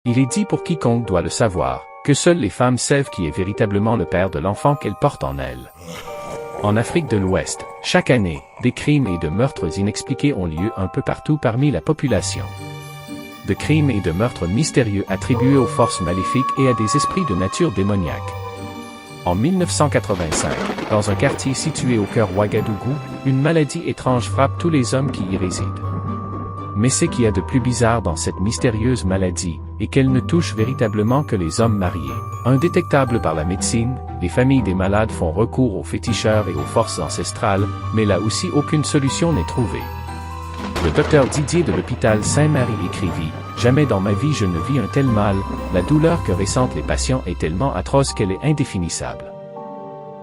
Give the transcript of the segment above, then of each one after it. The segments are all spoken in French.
Il est dit pour quiconque doit le savoir, que seules les femmes savent qui est véritablement le père de l'enfant qu'elles portent en elles. En Afrique de l'Ouest, chaque année, des crimes et de meurtres inexpliqués ont lieu un peu partout parmi la population. De crimes et de meurtres mystérieux attribués aux forces maléfiques et à des esprits de nature démoniaque. En 1985, dans un quartier situé au cœur Ouagadougou, une maladie étrange frappe tous les hommes qui y résident. Mais ce qu'il y a de plus bizarre dans cette mystérieuse maladie, est qu'elle ne touche véritablement que les hommes mariés. Indétectable par la médecine, les familles des malades font recours aux féticheurs et aux forces ancestrales, mais là aussi aucune solution n'est trouvée. Le docteur Didier de l'hôpital Saint-Marie écrivit « Jamais dans ma vie je ne vis un tel mal, la douleur que ressentent les patients est tellement atroce qu'elle est indéfinissable. »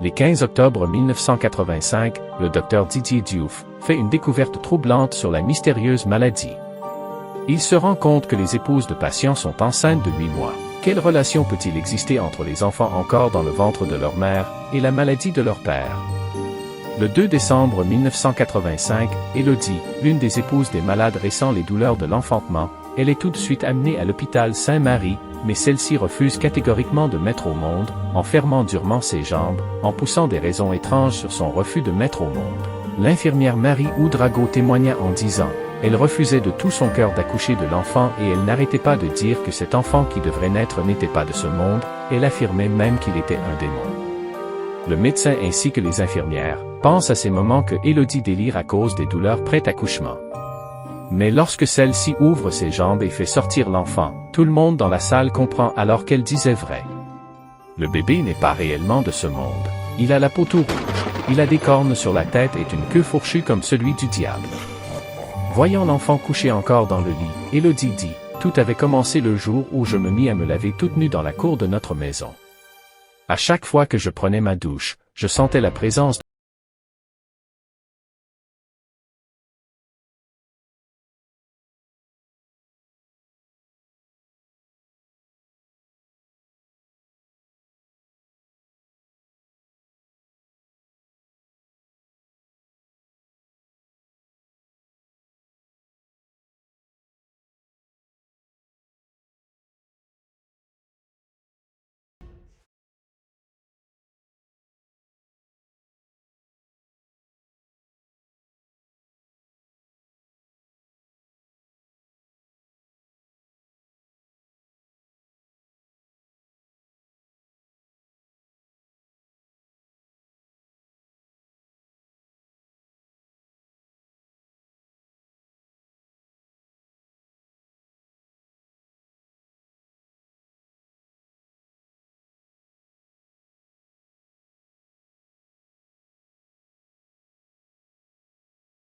Le 15 octobre 1985, le docteur Didier Diouf fait une découverte troublante sur la mystérieuse maladie. Il se rend compte que les épouses de patients sont enceintes de 8 mois. Quelle relation peut-il exister entre les enfants encore dans le ventre de leur mère et la maladie de leur père? Le 2 décembre 1985, Élodie, l'une des épouses des malades ressent les douleurs de l'enfantement. Elle est tout de suite amenée à l'hôpital Saint-Marie, mais celle-ci refuse catégoriquement de mettre au monde, en fermant durement ses jambes, en poussant des raisons étranges sur son refus de mettre au monde. L'infirmière Marie Oudrago témoigna en disant « Elle refusait de tout son cœur d'accoucher de l'enfant et elle n'arrêtait pas de dire que cet enfant qui devrait naître n'était pas de ce monde, elle affirmait même qu'il était un démon. » Le médecin ainsi que les infirmières pensent à ces moments que Élodie délire à cause des douleurs pré-accouchement. Mais lorsque celle-ci ouvre ses jambes et fait sortir l'enfant, tout le monde dans la salle comprend alors qu'elle disait vrai. Le bébé n'est pas réellement de ce monde. Il a la peau tout rouge. Il a des cornes sur la tête et une queue fourchue comme celui du diable. Voyant l'enfant couché encore dans le lit, Élodie dit « Tout avait commencé le jour où je me mis à me laver toute nue dans la cour de notre maison. À chaque fois que je prenais ma douche, je sentais la présence